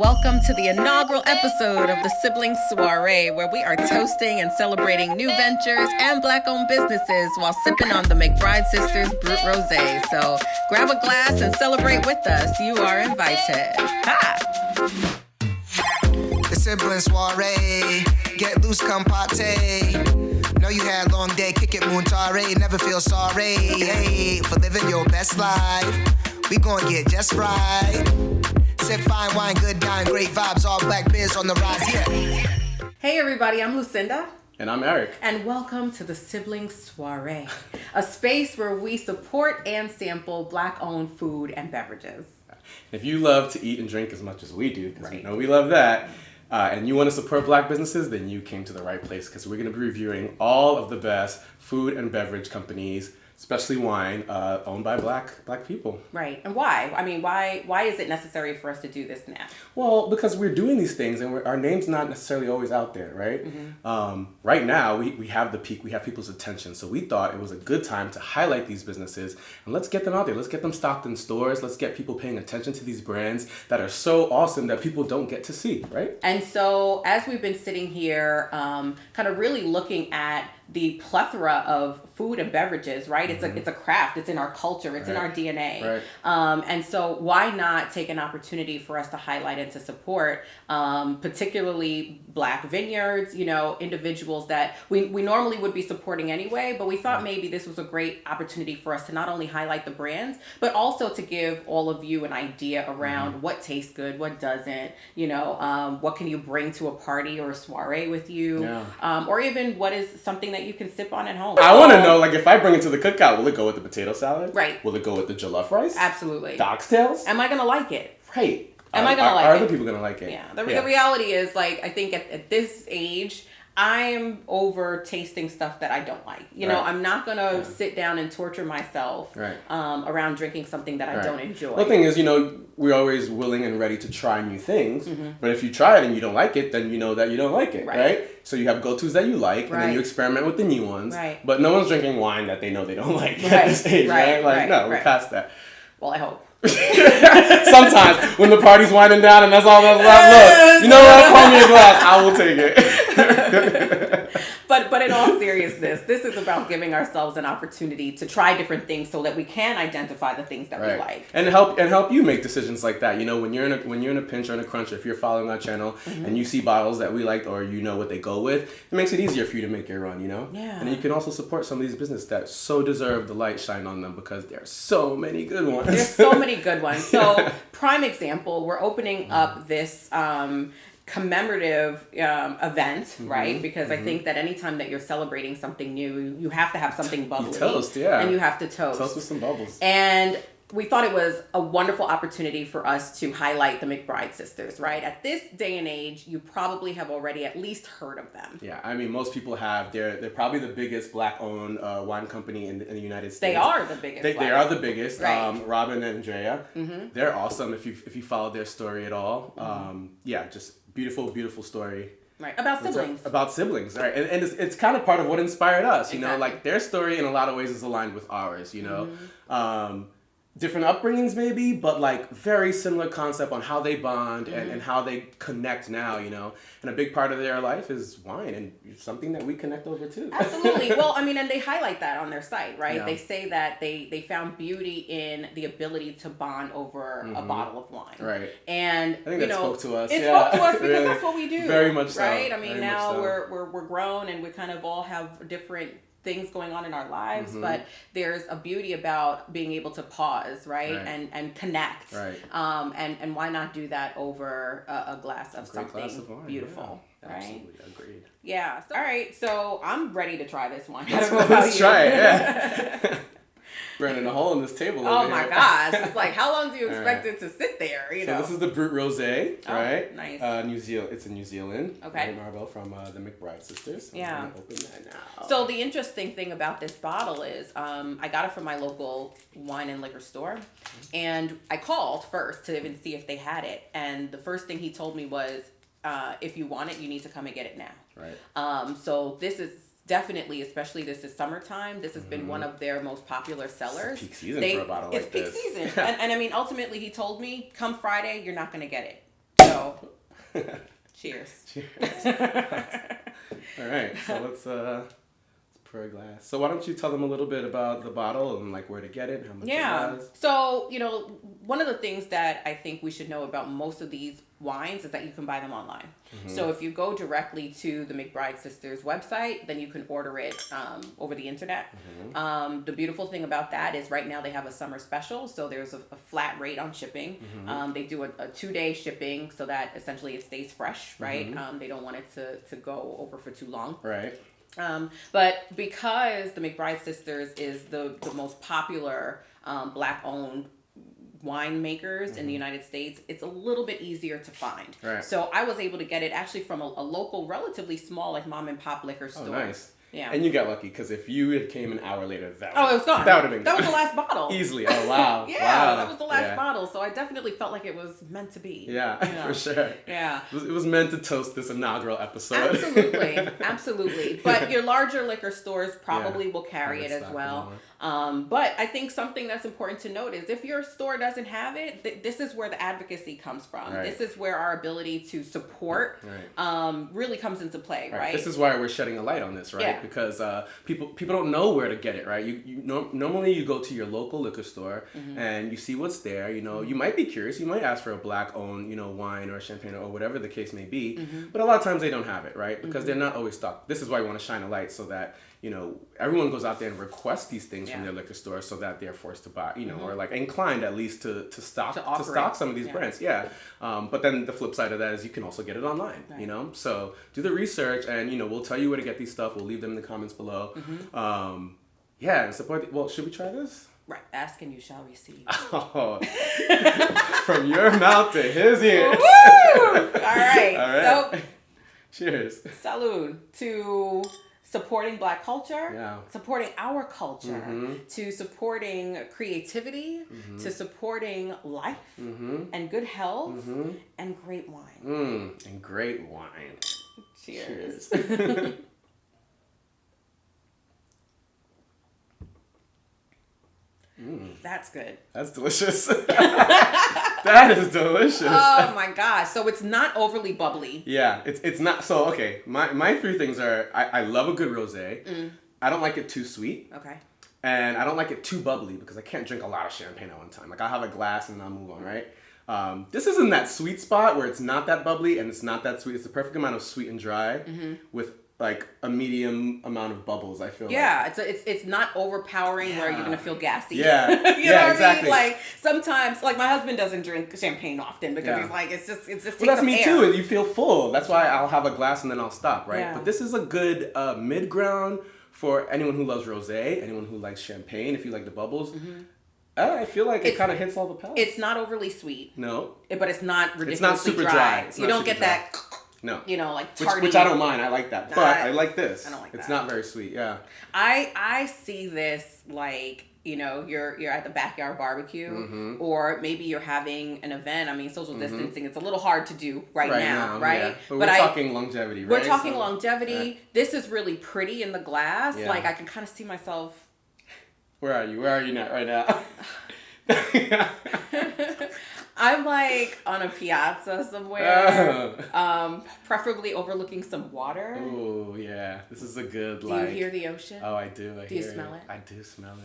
Welcome to the inaugural episode of the Sibling Soirée, where we are toasting and celebrating new ventures and Black-owned businesses while sipping on the McBride Sisters Brut Rosé. So grab a glass and celebrate with us. You are invited. Ha! The Sibling Soirée, get loose, come party. Know you had a long day, kick it, Munchies, never feel sorry. Hey, for living your best life, we gon' get just right. Sip fine wine, good dine, great vibes, all black biz on the rise, yeah. Hey everybody, I'm Lucinda. And I'm Eric. And welcome to the Sibling Soirée, a space where we support and sample Black-owned food and beverages. If you love to eat and drink as much as we do, because we know we love that, and you want to support Black businesses, then you came to the right place, because we're going to be reviewing all of the best food and beverage companies, especially wine, owned by black people. Right. And why? I mean, why is it necessary for us to do this now? Well, because we're doing these things and our name's not necessarily always out there, right? Mm-hmm. Right now, we have the peak, we have people's attention. So we thought it was a good time to highlight these businesses and let's get them out there. Let's get them stocked in stores. Let's get people paying attention to these brands that are so awesome that people don't get to see, right? And so as we've been sitting here, kind of really looking at the plethora of food and beverages, right? Mm-hmm. It's a craft. It's in our culture. It's in our DNA. Right. And so why not take an opportunity for us to highlight and to support, particularly Black vineyards, individuals that we normally would be supporting anyway, but we thought maybe this was a great opportunity for us to not only highlight the brands, but also to give all of you an idea around what tastes good, what doesn't, what can you bring to a party or a soiree with you, or even what is something that you can sip on at home. I want to know, like, if I bring it to the cookout, will it go with the potato salad? Right. Will it go with the jollof rice? Absolutely. The oxtails? Am I going to like it? Right. Am I going to like it? Are other people going to like it? Yeah. The reality is, like, I think at this age, I'm over tasting stuff that I don't like. I'm not going to sit down and torture myself around drinking something that I don't enjoy. The thing is, we're always willing and ready to try new things. Mm-hmm. But if you try it and you don't like it, then you know that you don't like it, right? So you have go-tos that you like, and then you experiment with the new ones. Right. But no one's drinking wine that they know they don't like at this age, right? We're past that. Well, I hope. Sometimes when the party's winding down and that's all that's left, look, you know what? Pour me a glass. I will take it. But in all seriousness, this is about giving ourselves an opportunity to try different things so that we can identify the things that we like, and help you make decisions like that. When you're in a pinch or in a crunch, if you're following our channel and you see bottles that we liked or you know what they go with, it makes it easier for you to make your run. And you can also support some of these businesses that so deserve the light shine on them because there are so many good ones. There's so many good ones. So prime example, we're opening up this commemorative event, right? Because I think that anytime that you're celebrating something new, you have to have something bubbly. You toast, yeah. And you have to toast. Toast with some bubbles. And we thought it was a wonderful opportunity for us to highlight the McBride sisters, right? At this day and age, you probably have already at least heard of them. Yeah, I mean, most people have. They're probably the biggest Black-owned wine company in the United States. They are the biggest. They are the biggest. Right. Robin and Andrea, they're awesome. If you follow their story at all, just beautiful story. Right, about siblings. About siblings, right? And it's kind of part of what inspired us. Exactly. Like their story in a lot of ways is aligned with ours. Different upbringings maybe, but like very similar concept on how they bond and how they connect now, and a big part of their life is wine and something that we connect over too. Absolutely. Well, I mean, and they highlight that on their site, right? Yeah. They say that they found beauty in the ability to bond over a bottle of wine. Right. And I think that spoke to us. It spoke to us because really. That's what we do. Very much so. Right? I mean, Very now much so. we're grown and we kind of all have different things going on in our lives, but there's a beauty about being able to pause, right? And connect. Right. And why not do that over a glass of something glass of wine, beautiful, right? Absolutely, agreed. Yeah. All right. So I'm ready to try this one. Let's try it. Yeah. Burning a hole in this table. Oh my gosh! It's like, how long do you expect it to sit there? So this is the Brut Rosé, right? Oh, nice. New Zealand. It's in New Zealand. Okay. Marble from the McBride Sisters. Yeah. I'm gonna open that now. So the interesting thing about this bottle is, I got it from my local wine and liquor store, and I called first to even see if they had it. And the first thing he told me was, if you want it, you need to come and get it now. Right. So this is definitely, especially this is summertime, this has been one of their most popular sellers. It's peak season for a bottle like this. It's peak season. and I mean, ultimately, he told me, come Friday, you're not going to get it. So, cheers. Cheers. All right, so let's pour a glass. So why don't you tell them a little bit about the bottle and like where to get it, how much it was? So, one of the things that I think we should know about most of these wines is that you can buy them online. So if you go directly to the McBride Sisters website, then you can order it over the internet. The beautiful thing about that is right now they have a summer special, so there's a flat rate on shipping. They do a 2-day shipping so that essentially it stays fresh, right? They don't want it to go over for too long. Right. But because the McBride Sisters is the most popular Black-owned winemakers in the United States, it's a little bit easier to find. Right. So I was able to get it actually from a local, relatively small, like mom and pop liquor store. Oh, nice. Yeah. And you got lucky because if you had came an hour later, it was gone. That would have been That was the last bottle. Easily. Oh, wow. Yeah, wow. that was the last bottle. So I definitely felt like it was meant to be. Yeah, for sure. Yeah. It was meant to toast this inaugural episode. Absolutely. But your larger liquor stores probably will carry it as well. But I think something that's important to note is if your store doesn't have it, this is where the advocacy comes from. Right. This is where our ability to support really comes into play, right? This is why we're shedding a light on this, right? Yeah. Because people don't know where to get it, right? Normally you go to your local liquor store and you see what's there. You might be curious. You might ask for a Black-owned, wine or champagne or whatever the case may be. But a lot of times they don't have it, right? Because they're not always stocked. This is why we want to shine a light so that everyone goes out there and requests these things from their liquor store so that they're forced to buy, or like inclined at least to stock some of these brands. Yeah. But then the flip side of that is you can also get it online, So do the research and, we'll tell you where to get these stuff. We'll leave them in the comments below. And support. Well, should we try this? Right. Ask and you shall receive. Oh. From your mouth to his ears. Woo! All right. So, cheers. Salud to supporting Black culture, supporting our culture, to supporting creativity, to supporting life and good health and great wine. And great wine. Cheers. That's good. That's delicious. That is delicious. Oh my gosh. So it's not overly bubbly. Yeah, it's not. So, okay, my 3 things are, I love a good rosé. I don't like it too sweet. Okay. And I don't like it too bubbly because I can't drink a lot of champagne at one time. Like, I'll have a glass and then I'll move on, right? This is in that sweet spot where it's not that bubbly and it's not that sweet. It's the perfect amount of sweet and dry with like a medium amount of bubbles, I feel like. It's not overpowering where you're gonna feel gassy. Yeah. you know what exactly. I mean? Like sometimes, like my husband doesn't drink champagne often because he's like, it's just well, that's me too. You feel full. That's why I'll have a glass and then I'll stop, right? Yeah. But this is a good mid-ground for anyone who loves rosé, anyone who likes champagne, if you like the bubbles. I feel like it kind of hits all the palates. It's not overly sweet. No. But it's not ridiculously It's not super dry. You don't get that... No. Like tarty. Which I don't mind. I like that. But I like this. I don't like that. It's not very sweet. Yeah. I see this like, you're at the backyard barbecue or maybe you're having an event. I mean, social distancing, it's a little hard to do right now, right? Yeah. But we're talking longevity, right? We're talking longevity. Yeah. This is really pretty in the glass. Yeah. Like I can kind of see myself. Where are you? Where are you not right now? I'm like on a piazza somewhere, preferably overlooking some water. Oh yeah, this is a good. Do you hear the ocean? Oh, I do. Do you smell it? I do smell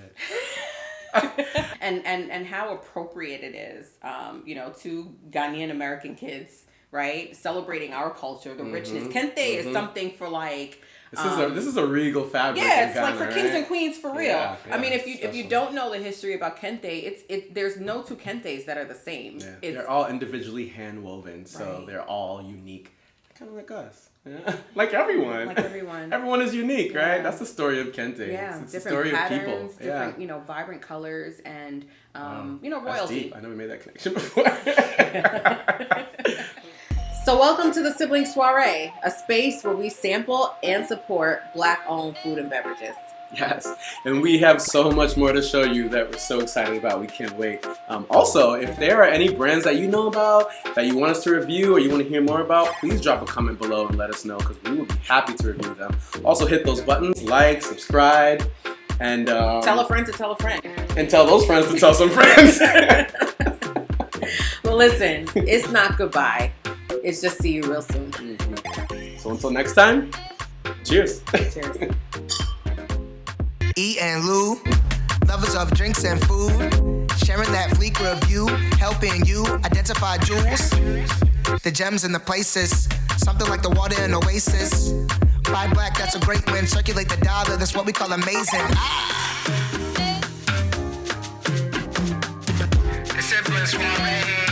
it. and how appropriate it is, to Ghanaian American kids, right? Celebrating our culture, the richness. Kente is something for like. This is a regal fabric. Yeah, it's like for kings and queens for real. Yeah, I mean, if you don't know the history about kente, there's no 2 kentes that are the same. Yeah. They're all individually hand woven, so they're all unique, kind of like us. Yeah. Like everyone. Everyone is unique, right? That's the story of kente. Yeah, it's the different story patterns, of people. different, vibrant colors, and royalty. That's deep. I never made that connection before. So welcome to the Sibling Soirée, a space where we sample and support Black-owned food and beverages. Yes, and we have so much more to show you that we're so excited about. We can't wait. Also, if there are any brands that you know about, that you want us to review or you want to hear more about, please drop a comment below and let us know because we will be happy to review them. Also, hit those buttons, like, subscribe, and... tell a friend to tell a friend. And tell those friends to tell some friends. Well, listen, it's not goodbye. It's just see you real soon. So until next time, cheers. Cheers. E and Lou, lovers of drinks and food, sharing that Fleek review, helping you identify jewels, the gems and the places, something like the water in Oasis. Buy black, that's a great win. Circulate the dollar, that's what we call amazing. The Sibling Soirée.